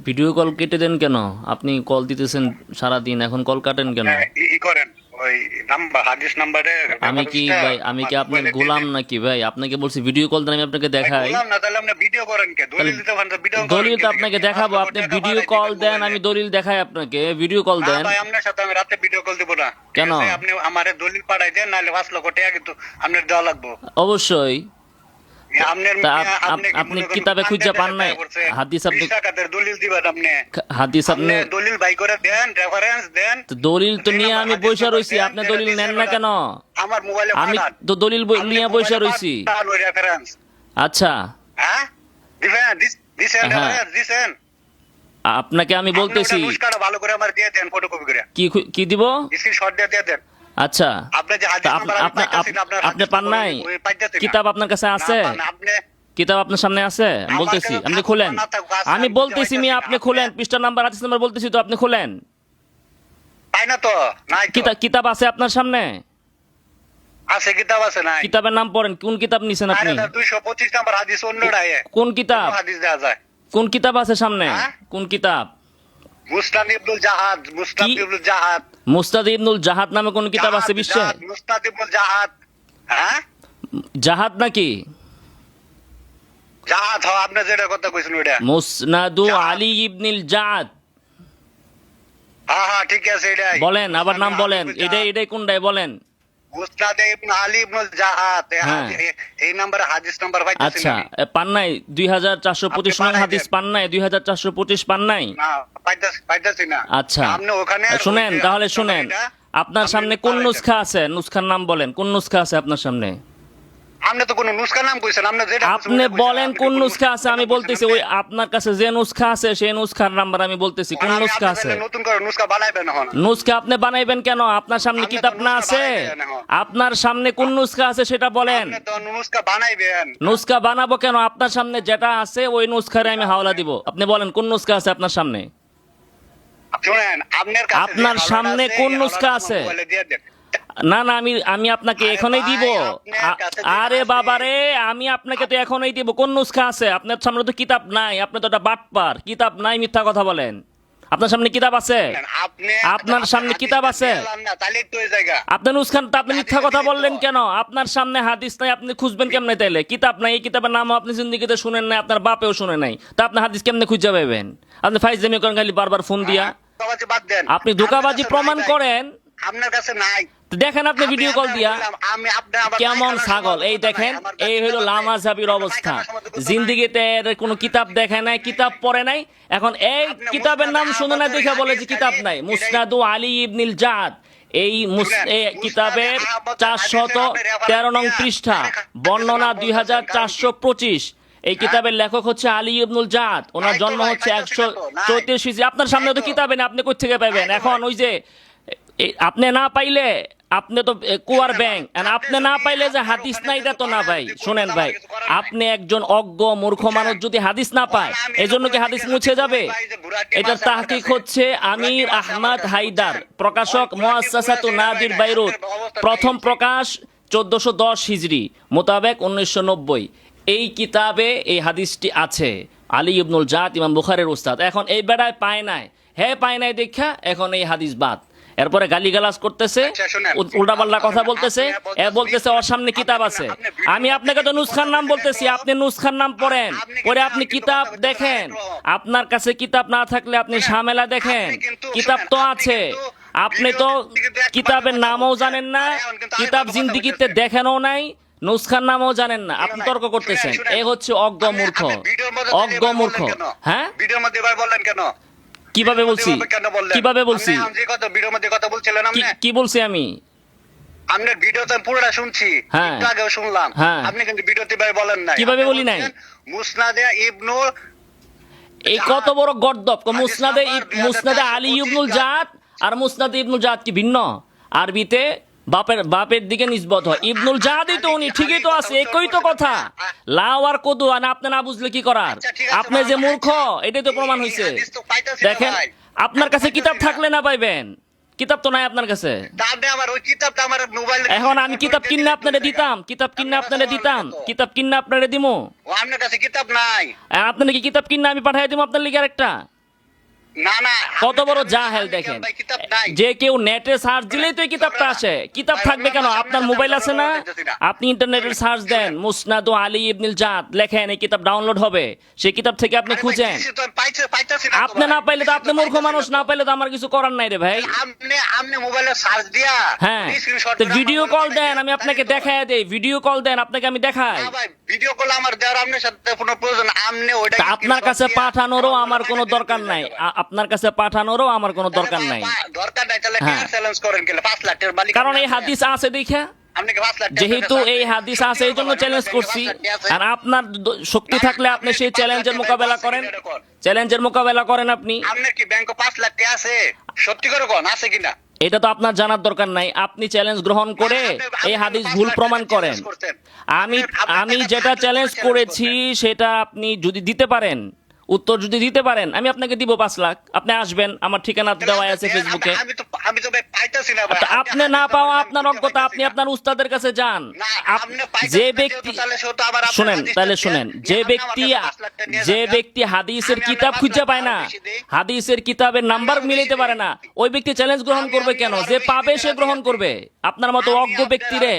Video call কেটে দেন কেন? আপনি কল দিতেছেন সারাদিন, এখন কল কাটেন কেন? করেন ওই নাম্বার হাদিস নাম্বারে আমি কি আপনার গোলাম নাকি ভাই? আপনাকে বলছি ভিডিও কল দেন, আমি আপনাকে দেখাই। গোলাম না, তাহলে আপনি ভিডিও করেন কে? দলিল দিতে পারেন তো, ভিডিও দলিল তো আপনাকে দেখাবো, আপনি ভিডিও কল দেন, আমি দলিল দেখাই আপনাকে। ভিডিও কল দেন। ভাই আপনার সাথে আমি রাতে ভিডিও কল দিব না। কেন? আপনি আমারে দলিল পাঠাই দেন, নাহলে 5 লক্ষ টাকা কিন্তু আপনার দেওয়া লাগবে। অবশ্যই। আপনি কিতাবে খুঁজে পান নাই? হাদিস আপনি দলিল দিবেন, হাদিস আপনি দলিল বাই করে দেন, রেফারেন্স দেন। দলিল তো নিয়ে আমি বইসা রইছি, আপনি দলিল নেন না কেন? আমার মোবাইলে আমি তো দলিল নিয়ে বইসা রইছি। আচ্ছা, হ্যাঁ দিবেন, দিছেন রেফারেন্স দিছেন। আপনাকে আমি বলতেছি ভালো করে আমার দিয়ে দেন, ফটোকপি করে। কি দিব? স্ক্রিনশট দিয়ে দেন। আচ্ছা, আপনি যে হাদিস নাম্বার আপনি পান নাই? কিতাব আপনার কাছে আছে? কিতাব আপনার সামনে আছে? বলতেছি আপনি খুলেন। আমি বলতেছি আপনি খুলেন, পৃষ্ঠা নাম্বার হাদিস নাম্বার বলতেছি তো, আপনি খুলেন। তাই না তো? নাই তো। কিতাব আছে আপনার সামনে? আছে, কিতাব আছে। নাই, কিতাবের নাম পড়েন। কোন কিতাব নিছেন আপনি? 225 নাম্বার হাদিস অন্যটায়। কোন কিতাব? হাদিস দেওয়া যায়। কোন কিতাব আছে সামনে? কোন কিতাব? মুসনাদ ইবনুল জাহাদ। মুস্তাদ ইবনুল জাহাদ নামে কোন কিতাব আছে বিশ্বে? মুসনাদ ইবনুল জাহাদ। হ্যাঁ, জাহাদ নাকি? জাহাদ হ, আপনি যেটা কথা কইছেন ওইটা। মুসনাদু আলী ইবনুল জাহাদ। হ্যাঁ ঠিক আছে, এটাই বলেন, আবার নাম বলেন। এটাই কোনটাই বলেন? মুসনাদ ইবনে আলী ইবনুল জাহাদ। এই নাম্বারে হাদিস নাম্বার পাইতেছেন? আচ্ছা, পান নাই? 2425 নং হাদিস পান নাই? 2425 পান নাই? না, পাইতেছি না। আচ্ছা, আপনি ওখানে শুনেন, তাহলে শুনেন। আপনার সামনে কোন নুসখা আছে? নুসখার নাম বলেন। কোন নুসখা আছে আপনার সামনে? আপনি তো কোন নুসখার নাম কইছেন? আপনি বলেন কোন নুসখা আছে। আমি বলতেছি ওই আপনার কাছে যে নুসখা আছে সেই নুসখার নাম্বার আমি বলতেছি। কোন নুসখা আছে? নতুন করে নুসখা বানাইবেন এখন? নুসখা আপনি বানাইবেন কেন? আপনার সামনে কিতাব না আছে? আপনার সামনে কোন নুসখা আছে সেটা বলেন। আপনি তো নুসখা বানাইবেন। নুসখা বানাবো কেন? আপনার সামনে যেটা আছে ওই নুসখারে আমি হাওলা দিব। আপনি বলেন কোন নুসখা আছে আপনার সামনে? শুনেন, আপনার সামনে কোন নুসখা আছে? না, আমি আপনাকে এখনই দিব। আরে বাবারে, আমি আপনাকে তো এখনই দিব। কোন নুসখা আছে? আপনার সামনে তো কিতাব নাই। আপনি তো একটা বাটপার। কিতাব নাই, মিথ্যা কথা বলেন। আপনার সামনে কিতাব আছে? আপনার সামনে কিতাব আছে? আপনার নুসখান তো, আপনি মিথ্যা কথা বললেন কেন? আপনার সামনে হাদিস নাই, আপনি খুঁজবেন কেমনে? তাইলে কিতাব নাই, এই কিতাবের নাম আপনি জিন্দেগিতে শুনেন নাই, আপনার বাপেও শুনে নাই, তা আপনি হাদিস কেমনে খুঁজে পাবেন? আপনি ফাইজলামি করেন খালি বারবার ফোন দিয়া। আপনি ধোঁকাবাজি প্রমাণ করেন। আপনার কাছে নাই, দেখেন আপনি ভিডিও কল দিয়া কেমন ছাগল। এই দেখেন, এই হলো লামাজাবির অবস্থা। জিন্দিগিতে কোনো কিতাব দেখে নাই, কিতাব পড়ে নাই। এখন এই কিতাবের নাম শুনে না দেখে বলে যে কিতাব নাই। মুসনাদু আলী ইবনুল জাহাদ, এই কিতাবের 413 নং পৃষ্ঠা, বর্ণনা 2425। এই কিতাবের লেখক হচ্ছে আলী ইবনুল জাহাদ। ওনার জন্ম হচ্ছে 134 হিজরি। আপনার সামনে তো কিতাবে না, আপনি কোথা থেকে পাবেন? এখন ওই যে আপনি না পাইলে, আপনি তো কুয়ার ব্যাংক, আপনি না পাইলে যে হাদিস না, এটা তো না ভাই। শুনেন ভাই, আপনি একজন অজ্ঞ মূর্খ মানুষ যদি হাদিস না পায়, এজন্য কি হাদিস মুছে যাবে? এটা তাহকিক হচ্ছে আমির আহমদ হায়দার, প্রকাশক মুআসসাসাতু নাদির বাইরুত, প্রথম প্রকাশ 1410 হিজরি, মোতাবেক 1990। এই কিতাবে এই হাদিসটি আছে। আলী ইবনুল জাহাদ ইমাম বুখারীর উস্তাদ। এখন এই বেড়ায় পায় নাই, পায় নাই দেখা এখন এই হাদিস বাদ। এরপরে গালিগালাজ করতেছে, উল্টাপাল্টা কথা বলতেছে। বলতেছে ওর সামনে কিতাব আছে। আমি আপনাকে তো নুসখার নাম বলতেছি, আপনি নুসখার নাম পড়েন, পরে আপনি কিতাব দেখেন। আপনার কাছে কিতাব না থাকলে আপনি ঝামেলা দেখেন। কিতাব তো আছে, আপনি তো কিতাবের নামও জানেন না, কিতাব জিন্দিগিতে দেখেনও নাই, নুসখার নামও জানেন না, আপনি তর্ক করতেছেন। এই হচ্ছে অজ্ঞ মূর্খ, অজ্ঞ মূর্খ। হ্যাঁ, ভিডিওর মধ্যে ভাই বললেন কেন? কিভাবে বলছি? কিভাবে বলছি? ভিডিওর মধ্যে কথা বলছিলেন আপনি। কি বলছি আমি? আপনার ভিডিওতে পুরোটা শুনছি, একটু আগেও শুনলাম। আপনি কিন্তু ভিডিওতে ভাই বলেন না। কিভাবে বলি নাই? মুসনাদে ইবনু, এই কত বড় গর্দব! মুসনাদে আলী ইবনুল জাহাদ আর মুসনাদে ইবনুল জাহাদ কি ভিন্ন? আরবিতে বাপের দিকে নিসবত হয়। ইবনুল জাহাদই তো উনি, ঠিকই তো আছে, একই তো কথা। লাও আর কদু, আপনি না বুঝলে কি করার? আপনি যে মূর্খ, এটাই তো প্রমাণ হয়েছে। দেখেন, আপনার কাছে কিতাব থাকলে না পাইবেন, কিতাব তো নাই আপনার কাছে। এখন আমি কিতাব কিনে আপনারে দিতাম, কিতাব কিনে আপনারে দিমু। আপনার কাছে কিতাব নাই, আপনার কি কিতাব কিনে আমি পাঠাই দিব আপনার লিগে আরেকটা? না না কত বড় জাহেল দেখেন, যে কেউ নেটে সার্চ দিলেই তো এই কিতাবটা আসে। কিতাব থাকবে কেন? আপনার মোবাইল আছে না, আপনি ইন্টারনেটে সার্চ দেন মুসনাদু আলী ইবনুল জাদ, লেখেন, এই কিতাব ডাউনলোড হবে, সেই কিতাব থেকে আপনি খুঁজেন। আপনি না পাইলে তো আপনি মূর্খ মানুষ, না পাইলে তো আমার কিছু করার নাই রে ভাই। আপনি মোবাইলে সার্চ দিয়া হ্যাঁ, তো ভিডিও কল দেন, আমি আপনাকে দেখায় দেই। ভিডিও কল দেন, আপনাকে আমি দেখাই। ভিডিও কল আমার দেওয়ার আপনার সাথে কোনো প্রয়োজন আপনি ওইটা আপনার কাছে পাঠানোরও আমার কোনো দরকার নাই, আপনার কাছে পাঠানোরও আমার কোনো দরকার নাই। দরকার নাই, তাহলে কেন চ্যালেঞ্জ করেন গেলে 5 লাখ টাকার মালিক? কারণ এই হাদিস আছে দেখা, যেহেতু এই হাদিস আছে এই জন্য চ্যালেঞ্জ করছি। আর আপনার শক্তি থাকলে আপনি সেই চ্যালেঞ্জের মোকাবেলা করেন, চ্যালেঞ্জের মোকাবেলা করেন। আপনি আপনার কি ব্যাংকে 5 লাখ টাকা আছে? সত্যি করে কোন আছে কিনা? এটা তো আপনার জানার দরকার নাই। আপনি চ্যালেঞ্জ গ্রহণ করে এই হাদিস ভুল প্রমাণ করেন। আমি যেটা চ্যালেঞ্জ করেছি সেটা আপনি যদি দিতে পারেন, উত্তর যদি দিতে পারেন, আমি আপনাকে দিব 5 লাখ। আপনি আসবেন, আমার ঠিকানা দেওয়া আছে ফেসবুকে। আমি তো ভাই পাইতাছি না ভাই। আপনি না পাওয়া আপনার অজ্ঞতা, আপনি আপনার উস্তাদের কাছে যান। যে ব্যক্তি শুনেন, তাহলে শুনেন, যে ব্যক্তি হাদিসের কিতাব খুঁজে পায় না, হাদিসের কিতাবের নাম্বার মিলাইতে পারে না, ওই ব্যক্তি চ্যালেঞ্জ গ্রহণ করবে কেন? যে পাবে সে গ্রহণ করবে। আপনার মতো অজ্ঞ ব্যক্তিরে